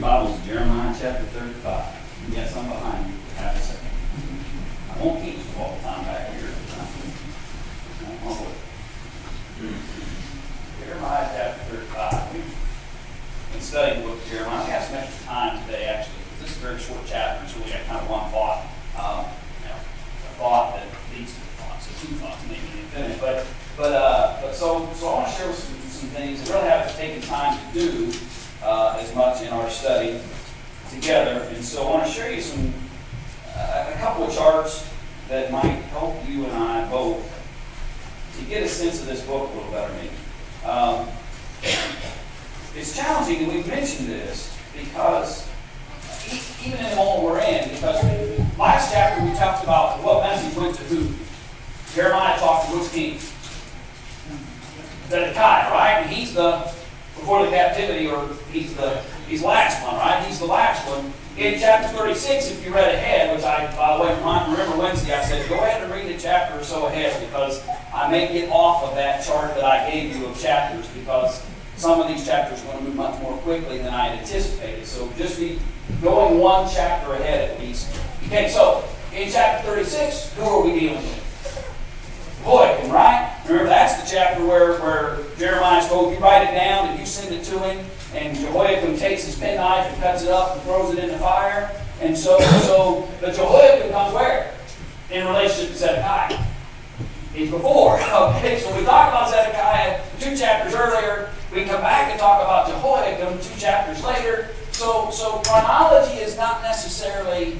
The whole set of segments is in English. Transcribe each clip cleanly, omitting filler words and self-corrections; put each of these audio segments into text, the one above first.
Bibles to Jeremiah chapter 35. You got some behind you for half a second. I won't teach you all the time back here. Jeremiah chapter 35. We've been studying the book of Jeremiah. We have some extra time today, actually, because this is a very short chapter. It's really got kind of one thought. A thought that leads to a thought. So two thoughts maybe infinite. But so I want to share some things that really haven't taken time to do as much in our study together. And so I want to show you a couple of charts that might help you and I both to get a sense of this book a little better maybe. It's challenging, and we've mentioned this, because even in the moment we're in, because last chapter we talked about what message went to who. Jeremiah talked to which king? Zedekiah, right? And he's before the captivity, or he's the last one, right? He's the last one. In chapter 36, if you read ahead, which I, by the way, remember Wednesday, I said, go ahead and read a chapter or so ahead, because I may get off of that chart that I gave you of chapters, because some of these chapters are going to move much more quickly than I had anticipated. So just be going one chapter ahead at least. Okay, so in chapter 36, who are we dealing with? Jehoiakim, right? Remember, that's the chapter where Jeremiah is told, you write it down and you send it to him. And Jehoiakim takes his penknife and cuts it up and throws it in the fire. And so the Jehoiakim comes where? In relationship to Zedekiah. He's before. Okay, so we talked about Zedekiah 2 chapters earlier. We come back and talk about Jehoiakim 2 chapters later. So chronology is not necessarily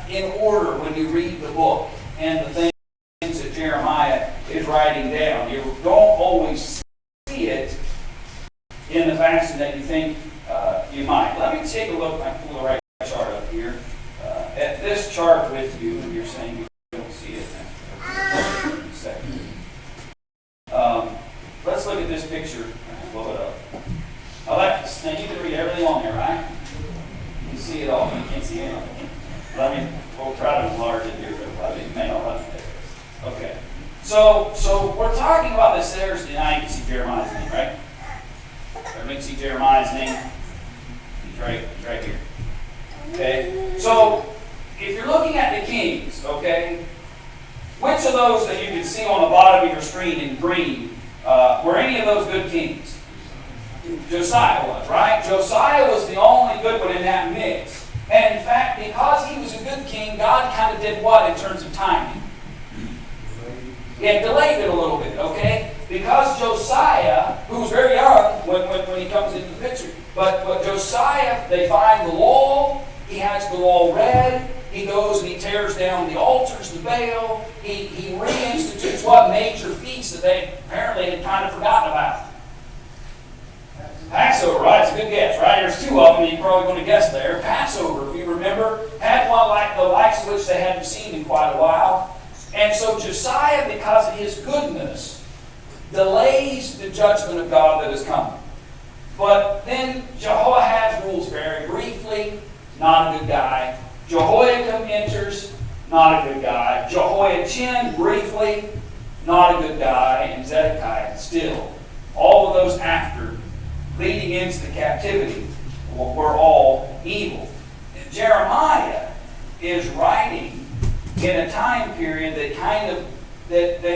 in order when you read the book and the things that Jeremiah is writing down. You don't always see it in the fashion that you think you might. Let me take a look. I can pull the right chart up here. At this chart with you, and you're saying you don't see it. Second. Let's look at this picture. Blow it up. Now you can read everything on there, right? You can see it all. You can't see anything. But we'll try to enlarge it here. But you may not have it. Okay. So we're talking about this Thursday night. You can see Jeremiah's name, right? Everybody can see Jeremiah's name? He's right here. Okay? So, if you're looking at the kings, okay, which of those that you can see on the bottom of your screen in green, were any of those good kings? Josiah was, right? Josiah was the only good one in that mix. And in fact, because he was a good king, God kind of did what in terms of timing? It delayed it a little bit, okay? Because Josiah, who was very young when he comes into the picture, but Josiah, they find the law, he has the law read, he goes and he tears down the altars, the Baal, he reinstitutes what major feasts that they apparently had kind of forgotten about. Passover, right? It's a good guess, right? There's 2 of them, you're probably going to guess there. Passover, if you remember, had one like the likes of which they hadn't seen in quite a while. And so Josiah, because of his goodness, delays the judgment of God that is coming. But then Jehoahaz rules very briefly, not a good guy. Jehoiakim enters, not a good guy. Jehoiachin, briefly, not a good guy. And Zedekiah, still. All of those after, leading into the captivity, were all evil. And Jeremiah is writing in a time period that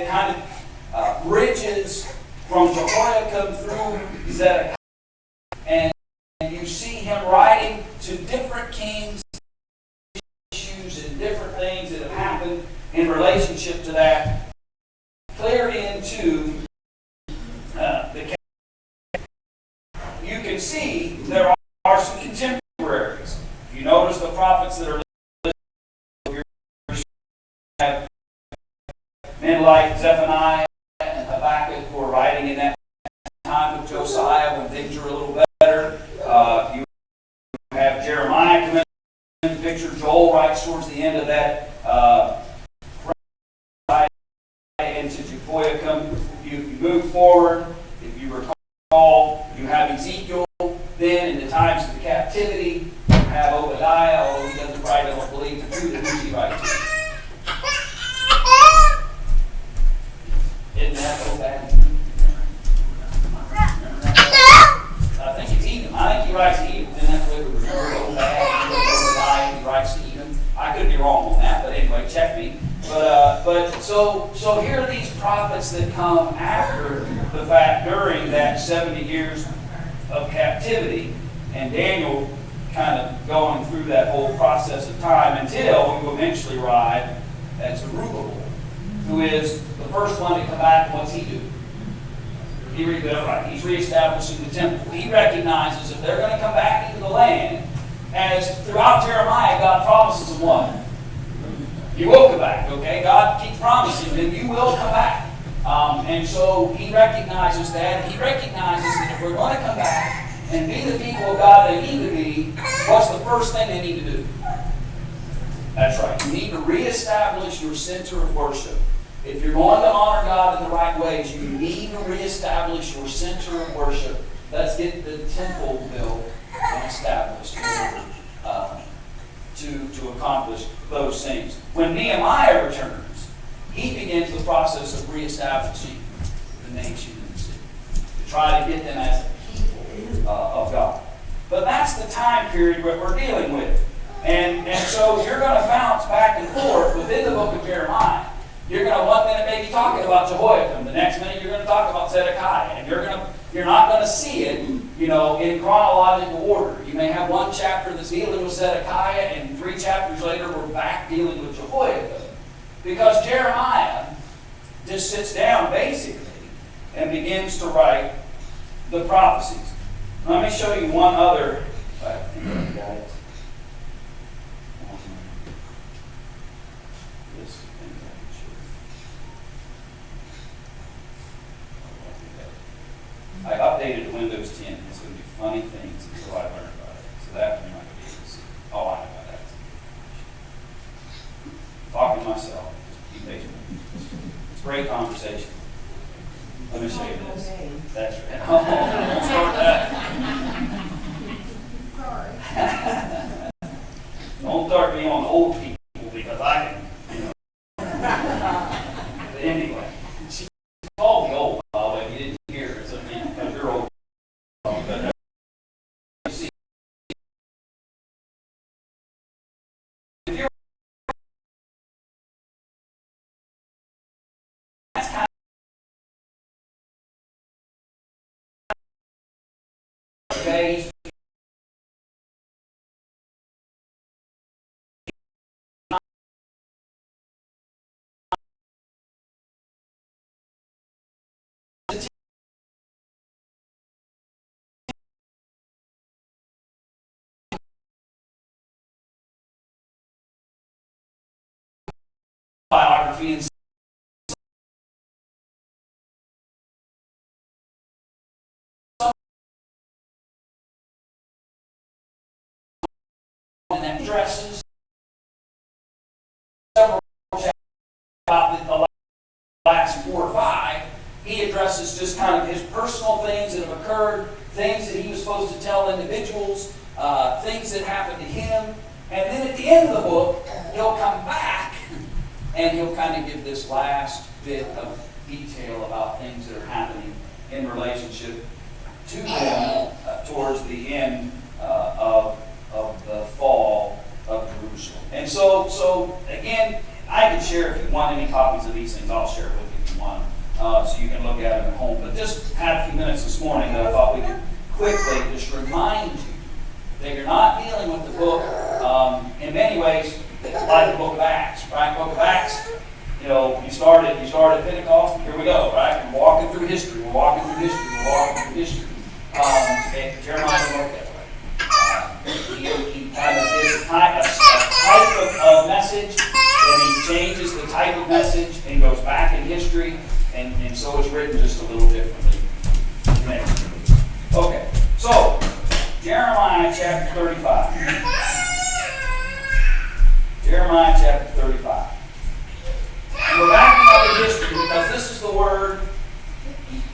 kind of bridges from Jehoiakim through Zedekiah. And you see him writing to different kings, issues and different things that have happened in relationship to that, cleared into the. You can see there are some contemporaries. If you notice the prophets that are have men like Zephaniah and Habakkuk who are writing in that time of Josiah when things are a little better. You have Jeremiah come in the picture. Joel writes towards the end of that into Jehoiakim. You move forward. If you recall, you have Ezekiel. Then in the times of the captivity, you have Obadiah, although he doesn't write, I don't believe, the truth that he writes. Isn't that so bad? I think it's Edom. I think he writes Edom. Isn't that what it was? So here are these prophets that come after the fact during that 70 years of captivity, and Daniel kind of going through that whole process of time until you eventually arrive at Zerubbabel, who is the first one to come back. And what's he do? He's reestablishing the temple. He recognizes if they're going to come back into the land, as throughout Jeremiah, God promises them what? You will come back, okay? God keeps promising that you will come back. And so he recognizes that. He recognizes that if we're going to come back and be the people of God they need to be, what's the first thing they need to do? That's right. You need to reestablish your center of worship. If you're going to honor God in the right ways, you need to reestablish your center of worship. Let's get the temple built and established to accomplish those things. When Nehemiah returns, he begins the process of reestablishing the nation and the city to try to get them as a people of God. But that's the time period that we're dealing with. And so you're going to bounce back and forth within the book of Jeremiah. You're going to one minute maybe talking about Jehoiakim, the next minute you're going to talk about Zedekiah, and you're not going to see it, in chronological order. You may have one chapter that's dealing with Zedekiah, and 3 chapters later we're back dealing with Jehoiakim, because Jeremiah just sits down basically and begins to write the prophecies. Let me show you one other. I updated to Windows 10. It's going to be funny things until I learn about it. So that you're not going to be able to see. Oh, I know about that. Talking to myself. Just be patient. It's great conversation. Let me show you this. That's right. Oh, don't start that. Sorry. Don't start me on old people because I can, But anyway, she called me old. If you didn't hear it, so because you're old. But you see, if you're that's kind of okay. Biography and that addresses several chapters about the last 4 or 5. He addresses just kind of his personal things that have occurred, things that he was supposed to tell individuals, things that happened to him. And then at the end of the book, he'll come back and he'll kind of give this last bit of detail about things that are happening in relationship to them towards the end of the fall of Jerusalem. And so again, I can share if you want any copies of these things. I'll share it with you if you want them, so you can look at them at home. But just had a few minutes this morning that I thought we could quickly just remind you that you're not dealing with the book in many ways like the book of Acts, right? Book of Acts, you start at Pentecost, here we go, right? We're walking through history, we're walking through history. And Jeremiah didn't work that way. He kind of gives a type of message, and he changes the type of message and goes back in history, and so it's written just a little differently. Okay, so Jeremiah chapter 35. Jeremiah chapter 35. And we're backing up in history because this is the word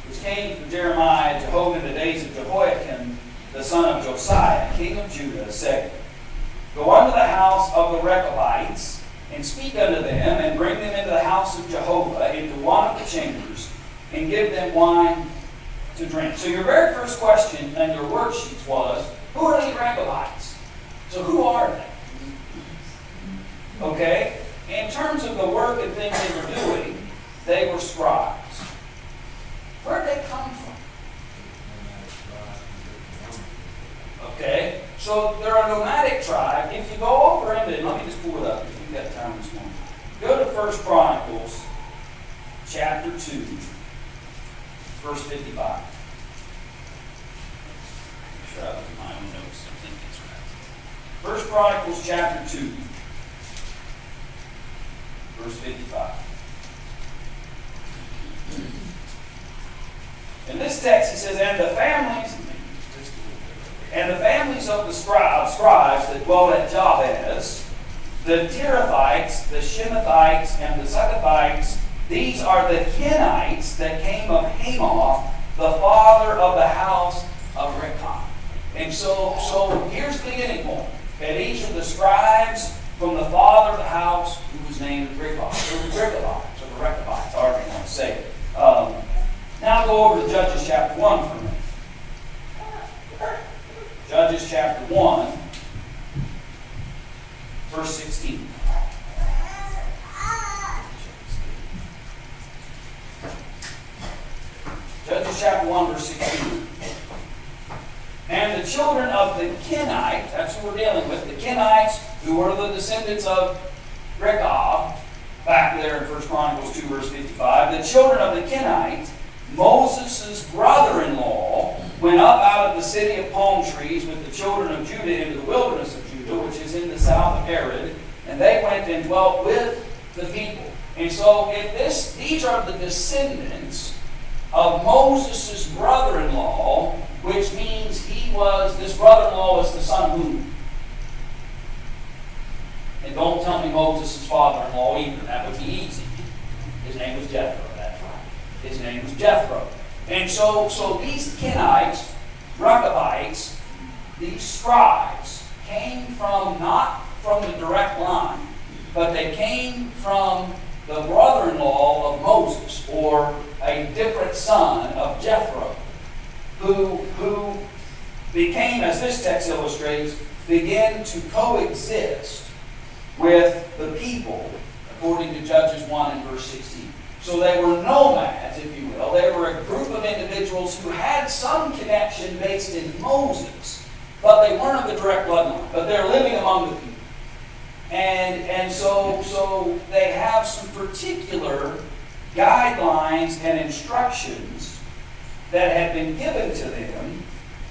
which came from Jeremiah, Jehovah, in the days of Jehoiakim, the son of Josiah, king of Judah, saying, Go unto the house of the Rechabites, and speak unto them, and bring them into the house of Jehovah, into one of the chambers, and give them wine to drink. So your very first question in your worksheets was, who are these Rechabites? So who are they? Okay? in terms of the work and things they were doing, they were scribes. Where did they come from? Okay, so they're a nomadic tribe. If you go over into, let me just pull it up if you've got time this morning. Go to 1 Chronicles, chapter 2, verse 55. Make sure I look at my own notes. I think it's right. 1 Chronicles, chapter 2, verse 55. In this text, he says, and the families of the scribes that dwelt at Jabez, the Tirathites, the Shemethites, and the Succothites, these are the Kenites that came of Hamoth, the father of the house of Rechab. And so here's the beginning point. Okay, these are the scribes from the father of the house who was named Rechab. So the Rechabites, or the Rechabites, however you want to say it. Now go over to Judges chapter 1 for a minute. Judges chapter 1, verse 16. Judges chapter 1, verse 16. And the children of the Kenites, that's who we're dealing with, the Kenites, who were the descendants of Rechab, back there in 1 Chronicles 2, verse 55, the children of the Kenites, Moses' brother-in-law, went up out of the city of palm trees with the children of Judah into the wilderness of Judah, which is in the south of Arid, and they went and dwelt with the people. And so these are the descendants of Moses' brother-in-law, which means this brother-in-law was the son of whom? And don't tell me Moses' father-in-law either. That would be easy. His name was Jethro. That's right. His name was Jethro. And so these Kenites, Rechabites, these scribes, came from not from the direct line, but they came from the brother-in-law of Moses, or a different son of Jethro, who became, as this text illustrates, began to coexist with the people, according to Judges 1 and verse 16. So they were nomads, if you will. They were a group of individuals who had some connection based in Moses, but they weren't of the direct bloodline, but they're living among the people. And so they have some particular guidelines and instructions that had been given to them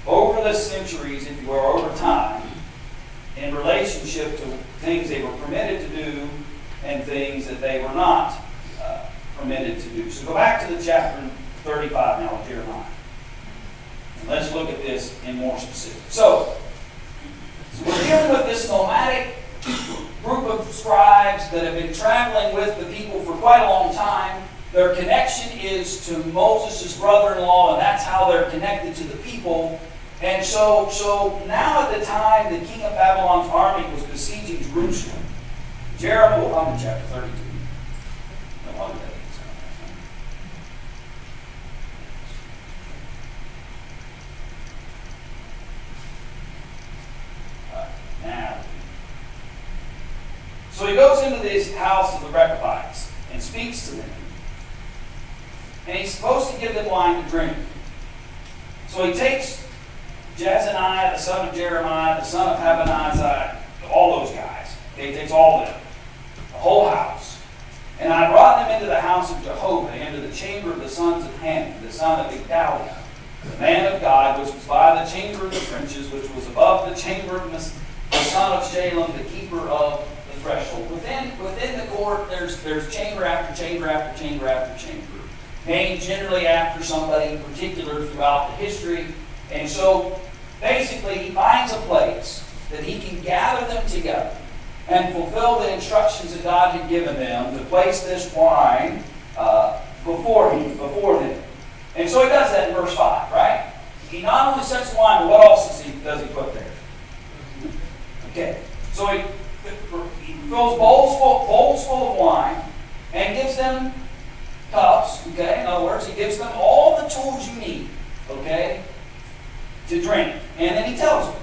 over the centuries, if you will, over time, in relationship to things they were permitted to do and things that they were not permitted to do. So go back to the chapter 35 now of Jeremiah. And let's look at this in more specific. So we're dealing with this nomadic group of scribes that have been traveling with the people for quite a long time. Their connection is to Moses' brother-in-law, and that's how they're connected to the people. And so now at the time the king of Babylon's army was besieging Jerusalem, Jeremiah, I'm in chapter 32. No, I'm there. Now, so he goes into this house of the Rechabites and speaks to them. And he's supposed to give them wine to drink. So he takes Jezaniah, the son of Jeremiah, the son of Habaniah, all those guys. Okay, he takes all of them, the whole house. And I brought them into the house of Jehovah, into the chamber of the sons of Hanan, the son of Igdaliah, the man of God, which was by the chamber of the princes, which was above the chamber of the son of Shalem, the keeper of the threshold. Within the court, there's chamber after chamber after chamber after chamber, named generally after somebody in particular throughout the history. And so basically he finds a place that he can gather them together and fulfill the instructions that God had given them to place this wine before them. And so he does that in verse 5, right? He not only sets the wine, but what else does he put there? Okay, so he fills bowls full of wine and gives them cups, okay? In other words, he gives them all the tools you need, okay, to drink. And then he tells them,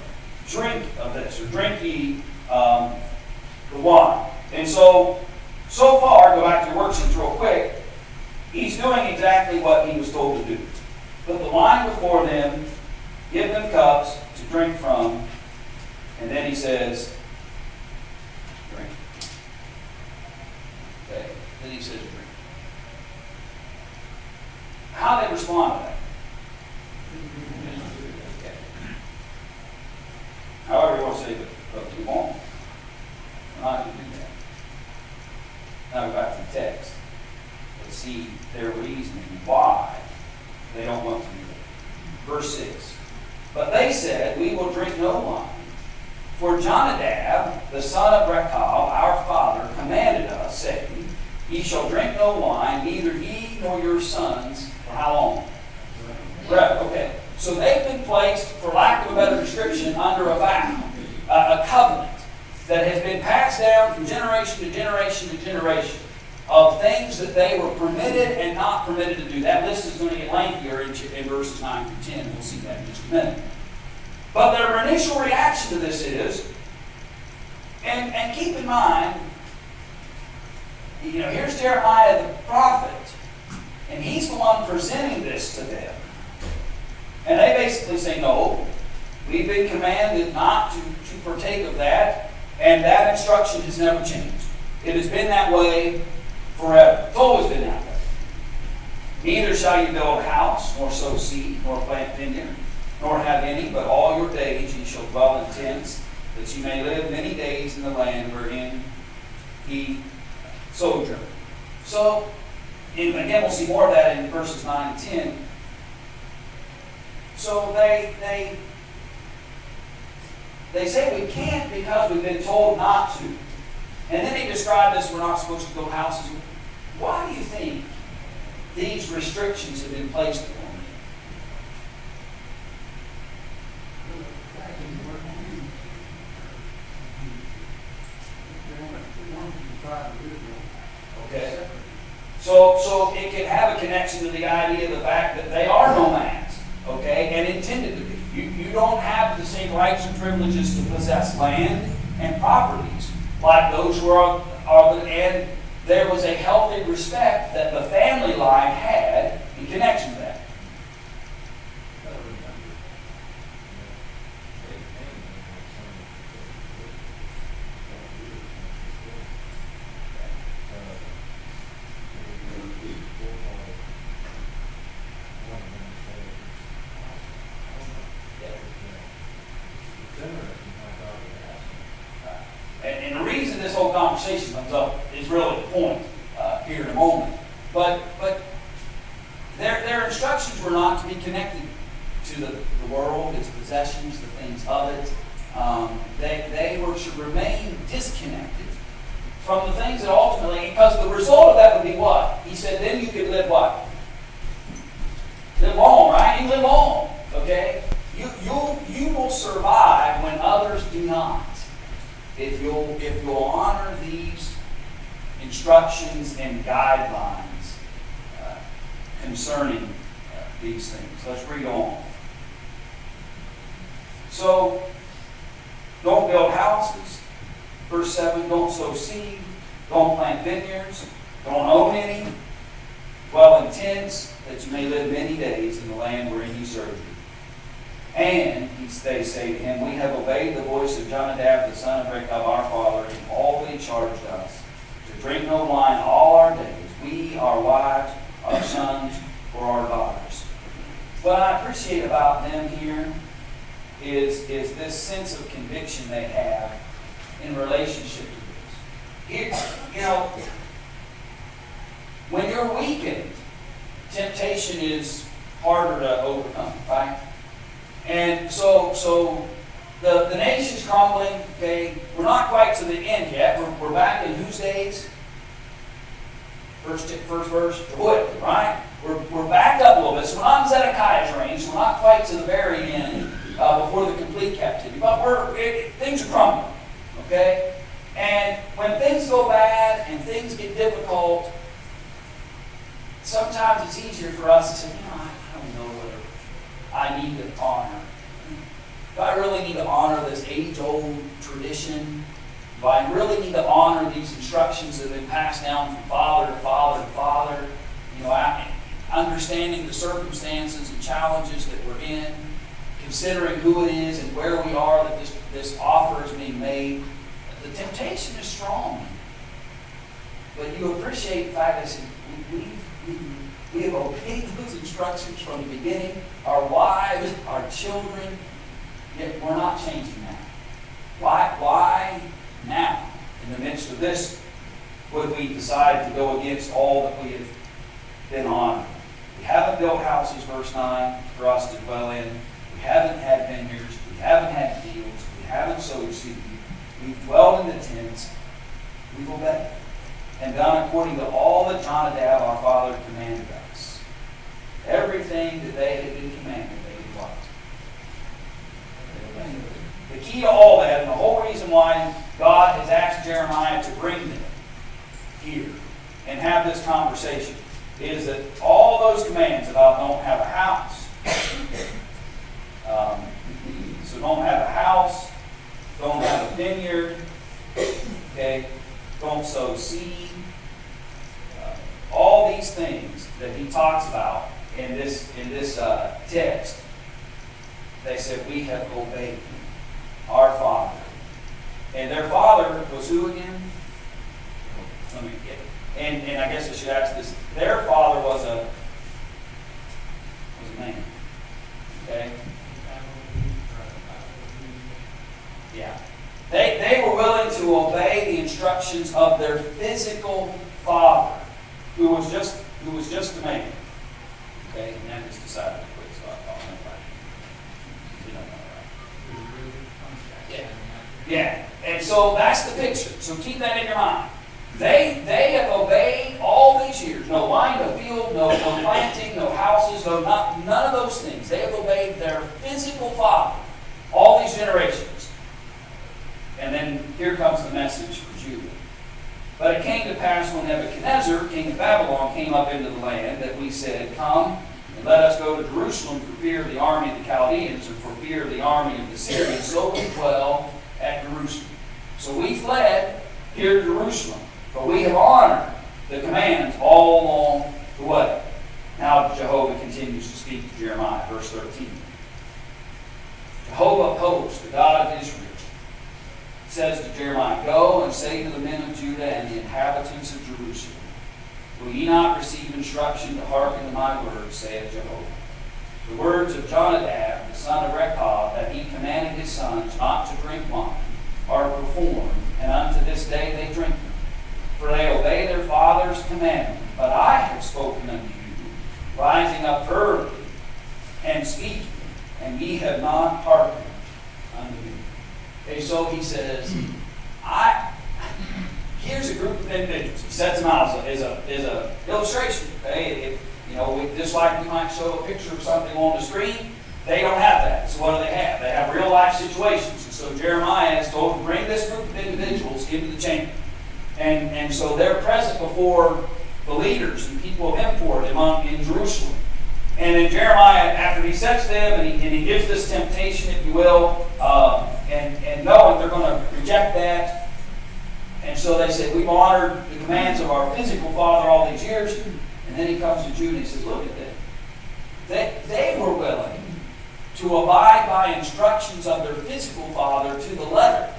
drink of this, or drink the wine. And so So far, go back to your worksheets real quick, he's doing exactly what he was told to do. Put the wine before them, give them cups to drink from, and then he says, drink. Okay, then he says, drink. How they respond to that? Okay. However you want to say it, but we won't. We're not going to do that. Now go back to the text. Let's see their reasoning why they don't want to do that. Verse 6. But they said, we will drink no wine. For Jonadab, the son of Rechab, our father, commanded us, saying, ye shall drink no wine, neither ye nor your sons, for how long? Forever. Okay. So they've been placed, for lack of a better description, under a vow, a covenant that has been passed down from generation to generation to generation of things that they were permitted and not permitted to do. That list is going to get lengthier in verses 9 through 10. We'll see that in just a minute. But their initial reaction to this is, and keep in mind, here's Jeremiah the prophet, and he's the one presenting this to them. And they basically say, no, we've been commanded not to partake of that, and that instruction has never changed. It has been that way forever. It's always been that way. Neither shall you build a house, nor sow seed, nor plant vineyard, nor have any, but all your days ye shall dwell in tents, that ye may live many days in the land wherein he sojourned. So, and again, we'll see more of that in verses 9 and 10. So they say we can't because we've been told not to. And then they describe this, we're not supposed to build houses. Why do you think these restrictions have been placed upon them? Okay. So it can have a connection to the idea of the fact that they are nomads, okay, and intended to be. You don't have the same rights and privileges to possess land and properties like those who are and there was a healthy respect that the family line had in connection to that. And the reason this whole conversation comes up is really the point here in a moment. But their instructions were not to be connected to the world, its possessions, the things of it. They were to remain disconnected from the things that ultimately, because the result of that would be what? He said, then you could live what? Live long, right? You live long, okay? You will survive when others do not. If you'll honor these instructions and guidelines concerning these things. Let's read on. So, don't build houses. Verse 7, don't sow seed. Don't plant vineyards. Don't own any. Dwell in tents, that you may live many days in the land wherein you serve you. And they say to him, we have obeyed the voice of Jonadab, the son of Rechab, our father, in all that he charged us, to drink no wine all our days, we, our wives, our sons, or our daughters. What I appreciate about them here is this sense of conviction they have in relationship to this. When you're weakened, temptation is harder to overcome, right? And so the nation's crumbling, okay? We're not quite to the end yet. We're back in whose days? First verse, Jehoiakim, right? We're backed up a little bit. So we're not in Zedekiah's reign. So we're not quite to the very end before the complete captivity. But things are crumbling, okay? And when things go bad and things get difficult, sometimes it's easier for us to say, I don't know whether I need to honor. Do I really need to honor this age-old tradition Do I really need to honor these instructions that have been passed down from father to father to father? Understanding the circumstances and challenges that we're in, considering who it is and where we are that this offer is being made. The temptation is strong. But you appreciate the fact that we have obeyed those instructions from the beginning. Our wives, our children, yet we're not changing that. Why now, in the midst of this, would we decide to go against all that we have been on? We haven't built houses, verse 9, for us to dwell in. We haven't had vineyards. We haven't had fields. We haven't sowed seed. We've dwelled in the tents. We've obeyed and done according to all that Jonadab, our father, commanded us. Everything that they had been commanded, they did what? They obeyed. The key to all that, and the whole reason why God has asked Jeremiah to bring them here and have this conversation, is that all those commands about don't have a house, so don't have a house, don't have a vineyard, okay, don't sow seed, all these things that he talks about in this text, they said, we have obeyed our father. And their father was who again? Let me get it. And I guess I should ask this. Their father was a man. Okay? Yeah. They were willing to obey the instructions of their physical father, who was just a man. Okay? And then just decided to quit, so I thought, you don't know, right? Yeah. And so that's the picture. So keep that in your mind. They have obeyed all these years. No wine, no field, no planting, no houses, none of those things. They have obeyed their physical father all these generations. And then here comes the message for Judah. But it came to pass when Nebuchadnezzar, king of Babylon, came up into the land that we said, come and let us go to Jerusalem for fear of the army of the Chaldeans and for fear of the army of the Syrians. So we dwell at Jerusalem. So we fled here to Jerusalem. But we have honored the commands all along the way. Now Jehovah continues to speak to Jeremiah, verse 13. Jehovah of hosts, the God of Israel, says to Jeremiah, go and say to the men of Judah and the inhabitants of Jerusalem, will ye not receive instruction to hearken to my words, saith Jehovah? The words of Jonadab, the son of Rechab, that he commanded his sons not to drink wine, are performed, and unto this day they drink them. For they obey their father's commandment. But I have spoken unto you, rising up early and speaking, and ye have not hearkened unto me. Okay, so he says, here's a group of individuals. He sets them out as a illustration. Okay, just like we might show a picture of something on the screen, they don't have that. So what do? They have real life situations. And so Jeremiah is told to bring this group of individuals into the chamber. And so they're present before the leaders and people of import in Jerusalem. And then Jeremiah, after he sets them and he gives this temptation, if you will, and knowing they're going to reject that. And so they say, we've honored the commands of our physical father all these years. And then he comes to Judah and he says, look at that. They were willing to abide by instructions of their physical father to the letter.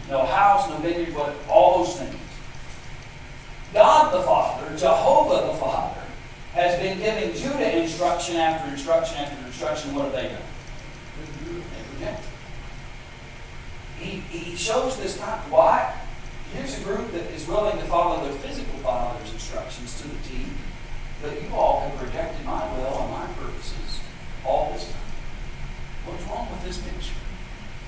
No house, no vineyard, all those things. God the Father, Jehovah the Father, has been giving Judah instruction after instruction after instruction. What have they done? They rejected. He shows this kind of why. Here's a group that is willing to follow their physical father's instructions to the T, but you all have rejected my will and my purposes all this time. What's wrong with this picture?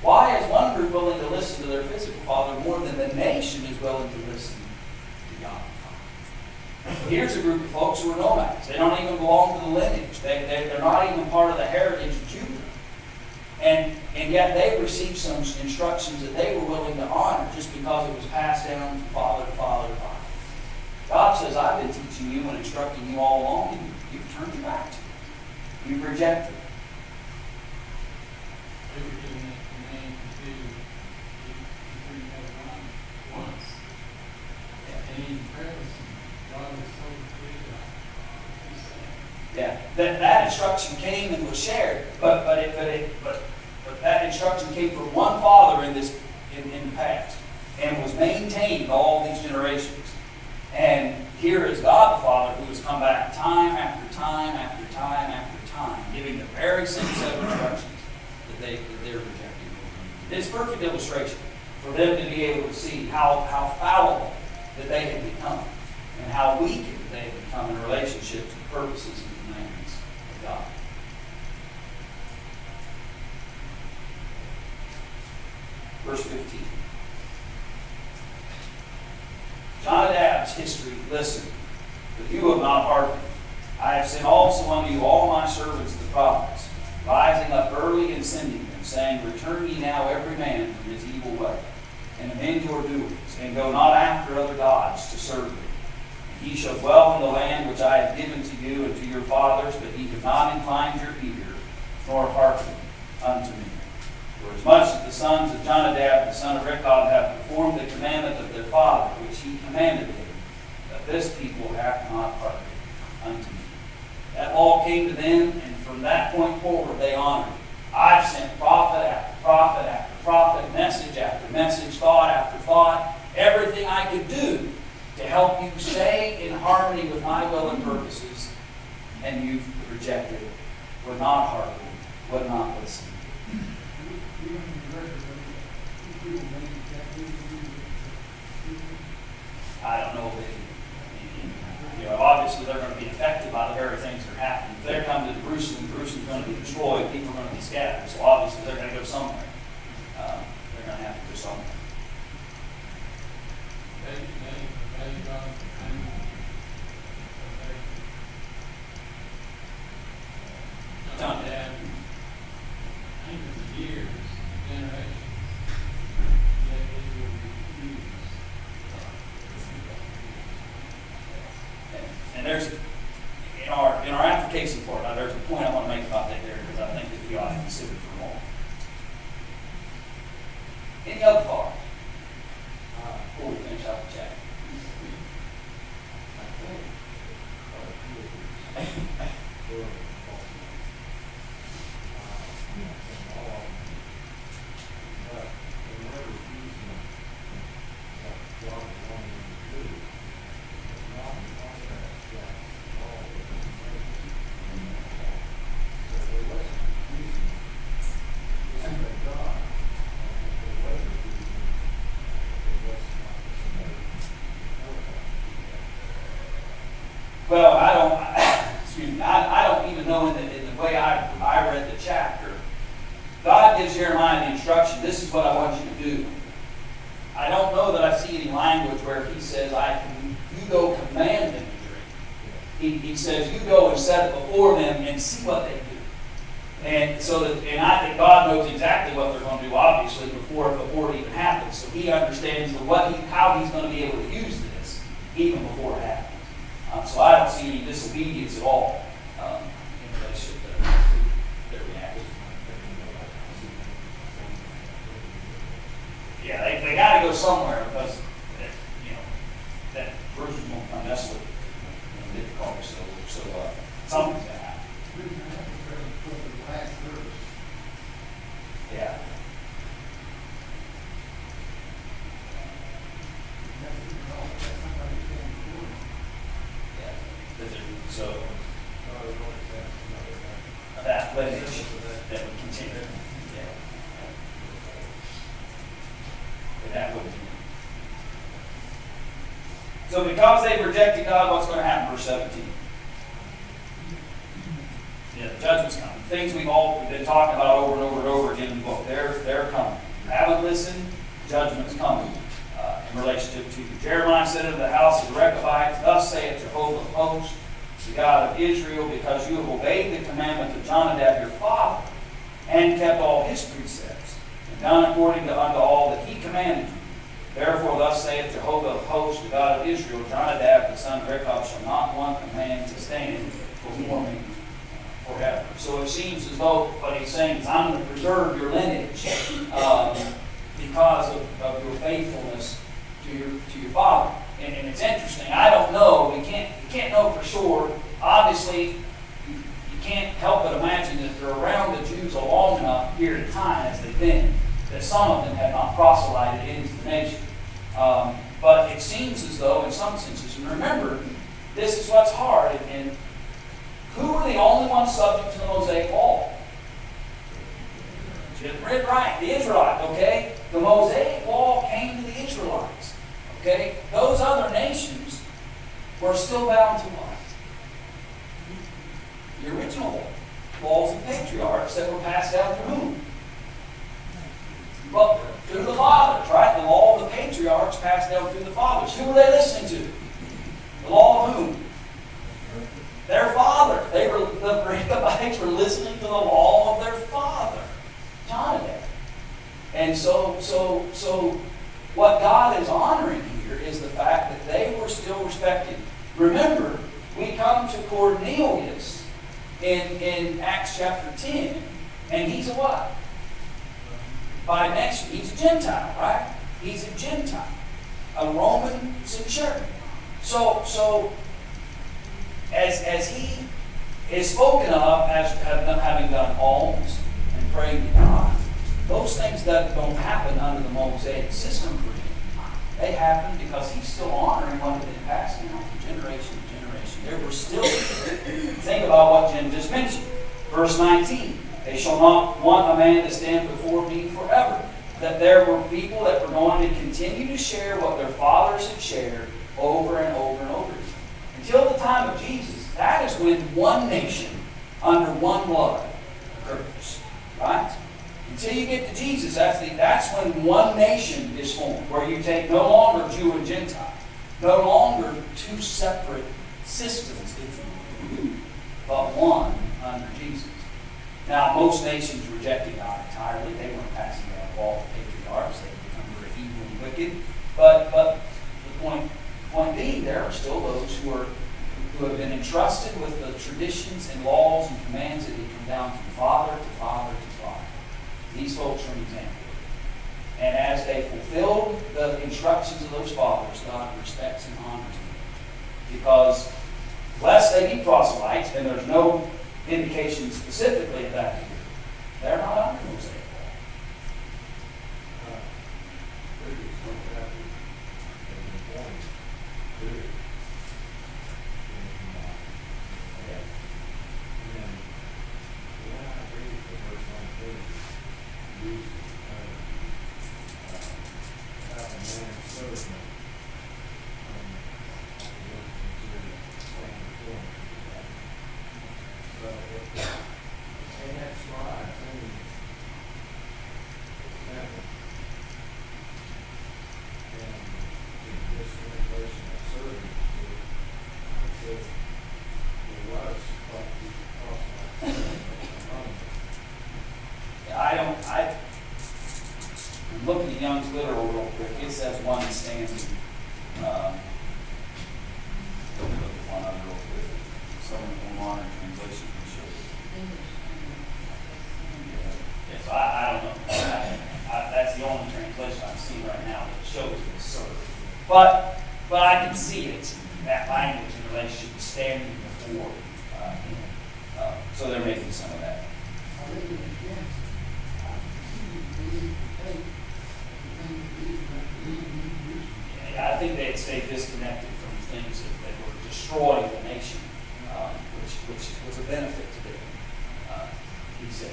Why is one group willing to listen to their physical father more than the nation is willing to listen to God the Father? Here's a group of folks who are nomads. They don't even belong to the lineage. They're not even part of the heritage of Judah. And yet they received some instructions that they were willing to honor just because it was passed down from father to father to father. God says, I've been teaching you and instructing you all along, and you've turned your back to it. You've rejected it. Yeah, that instruction came and was shared, but that instruction came from one father in the past, and was maintained all these generations. And here is God the Father, who has come back time after time after time after time, giving the very same set of instructions that they're rejecting. It's a perfect illustration for them to be able to see how fallible that they had become, and how weakened they had become in relationship to the purposes and commandments of God. Verse 15. Jonadab's history, listen, but you have not hearkened. I have sent also unto you all my servants the prophets, rising up early and sending them, saying, Return ye now every man from his evil way, and amend your doings, and go not after other gods to serve them. And ye shall dwell in the land which I have given to you and to your fathers, but ye have not inclined your ear, nor hearkened unto me. For as much as the sons of Jonadab, the son of Rechab, have performed the commandment of their father, which he commanded them, that this people hath not hearkened unto me. That law came to them, and from that point forward they honored it. I've sent prophet after prophet after prophet, message after message, thought after thought, everything I could do to help you stay in harmony with my will and purposes, and you've rejected it, would not hearken, would not listen. I don't know if obviously they're going to be affected by the very things that are happening. If they're coming to Jerusalem, Jerusalem's going to be destroyed, people are going to be scattered. So obviously they're going to go somewhere. They're going to have to go somewhere. John, Dad. Hundreds of years, generations. And there's in our application part, now there's a point I want to make about that there, because I think that we ought to consider for more. Any other thoughts before we finish out the chat? Well, I don't even know in the way I read the chapter. God gives Jeremiah the instruction, this is what I want you to do. I don't know that I see any language where he says, you go command them to drink. He says, you go and set it before them and see what they do. And I think God knows exactly what they're going to do, obviously, before it even happens. So he understands how he's going to be able to use this, even before it happens. So I don't see any disobedience at all in relation to their reaction. Yeah, they got to go somewhere, because that Jerusalem won't come mess with difficulty. So something's going to happen. Yeah. So that lineage that would continue. Yeah. That would continue. So because they've rejected God, what's going to happen? Verse 17. Yeah, the judgment's coming. Things we've been talking about over and over and over again in the book. They're coming. You haven't listened, judgment's coming in relationship to you. Jeremiah said unto the house of the Rechabites, Thus saith Jehovah of hosts, the God of Israel, because you have obeyed the commandment of Jonadab your father, and kept all his precepts, and done according unto all that he commanded you. Therefore thus saith Jehovah of hosts, the God of Israel, Jonadab the son of Rechab shall not want a man to stand before me forever. So it seems as though what he's saying is, I'm going to preserve your lineage because of your faithfulness to your father. And it's interesting. I don't know. We can't know for sure. Obviously, you can't help but imagine that they're around the Jews a long enough period of time as they've been, that some of them have not proselyted into the nation. But it seems as though, in some senses, and remember, this is what's hard, and who are the only ones subject to the Mosaic law? Just read right, the Israelites, okay? The Mosaic law came to the Israelites, okay? Those other nations were still bound to what? The original laws of patriarchs that were passed down through whom? Well, through the fathers, right? The law of the patriarchs passed down through the fathers. Who were they listening to? The law of whom? Their father. The Rechabites were listening to the law of their father, Jonadab. And so what God is honoring here is the fact that they were still respected. Remember, we come to Cornelius in Acts chapter 10, and he's a what? By nation, he's a Gentile, right? He's a Gentile, a Roman centurion. So as he is spoken of as having done alms and prayed to God, those things that don't happen under the Mosaic system for him. They happen because he's still honoring what had been passed down from generation to generation. There were still, think about what Jim just mentioned. Verse 19, they shall not want a man to stand before me forever. That there were people that were going to continue to share what their fathers had shared over and over and over again. Until the time of Jesus, that is when one nation under one blood occurs. Right? Until you get to Jesus, that's when one nation is formed, where you take no longer Jew and Gentile, no longer two separate systems, if you will, but one under Jesus. Now, most nations rejected God entirely. They weren't passing down the law of patriarchs. They become very evil and wicked. But the point being, there are still those who have been entrusted with the traditions and laws and commands that had come down from father to father to father. These folks are an example. And as they fulfilled the instructions of those fathers, God respects and honors them. Because lest they be proselytes, and there's no indication specifically of that here, they're not under Mosaic law. I'm looking at Young's literal real quick. It says one standing. Let me look at one other real quick. Some of the modern translation can show it. Yeah, so I don't know. That's the only translation I'm seeing right now that shows this sort of. But I can see it, that language in relation to standing before him. So there may be some of that. Yeah, I think they'd stay disconnected from things that were destroying the nation, which was a benefit to them, he said.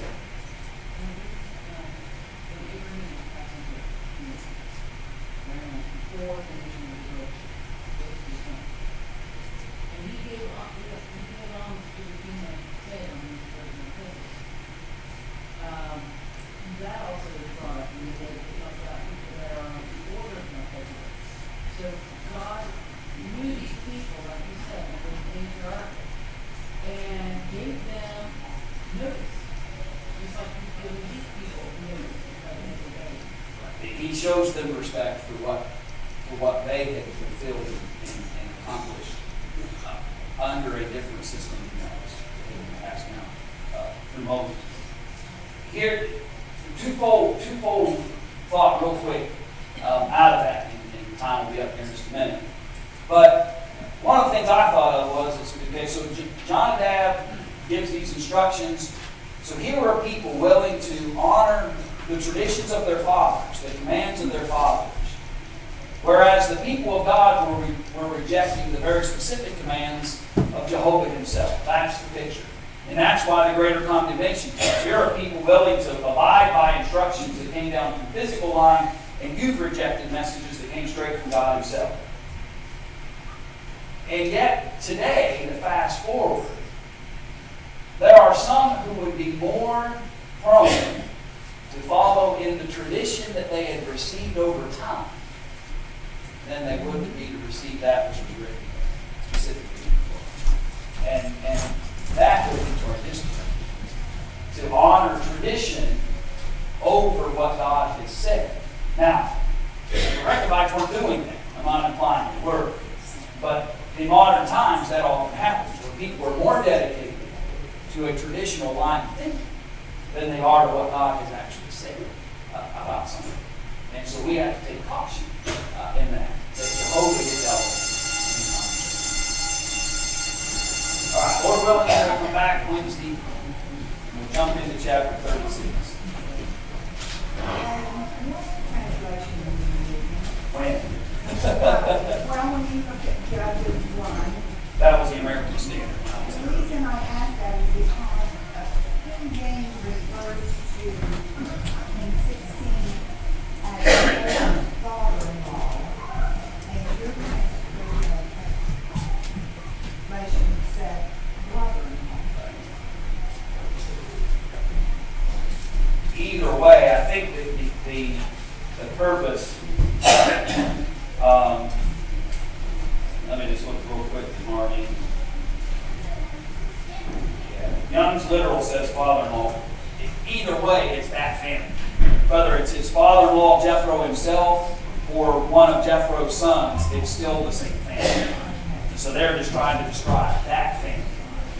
That also is brought up in the day that talks about people that are on the order of Melchizedek. So God knew these people, like you said, in the patriarchal, and gave them notice. Just like he's giving these people notice at the end of the day. He shows them respect for what they had fulfilled and accomplished under a different system than ours. They were passed down through Moses. Here, twofold thought real quick out of that, and time will be up here in just a minute. But one of the things I thought of was, okay, so Jonadab gives these instructions. So here are people willing to honor the traditions of their fathers, the commands of their fathers. Whereas the people of God were rejecting the very specific commands of Jehovah himself. That's the picture. And that's why the greater condemnation comes. Here are people willing to abide by instructions that came down from the physical line, and you've rejected messages that came straight from God himself. And yet, today, to fast forward, there are some who would be more prone to follow in the tradition that they had received over time than they would to be to receive that which was written specifically in the book. And that would be to our history. To honor tradition over what God has said. Now, the Rechabites weren't doing that. I'm not implying they were. But in modern times, that often happens, where people are more dedicated to a traditional line of thinking than they are to what God has actually said about something. And so we have to take caution in that. That Jehovah is element. All right, Lord willing, we'll come back Wednesday. We'll jump into chapter 36. When? Well, when you look at Judges 1, That was the American Standard. the reason I ask that is because King James refers to in 16 as father-in-law, and your translation said brother-in-law. Either way, I think that the purpose. Let me just look real quick at Marty. Yeah. Young's literal says father-in-law. Either way, it's that family. Whether it's his father-in-law, Jethro himself, or one of Jethro's sons, it's still the same family. And so they're just trying to describe that family.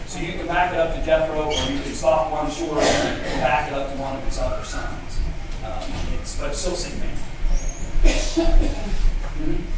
So you can back it up to Jethro, or you can stop one short and back it up to one of his other sons. But it's still the same family. Mm-hmm.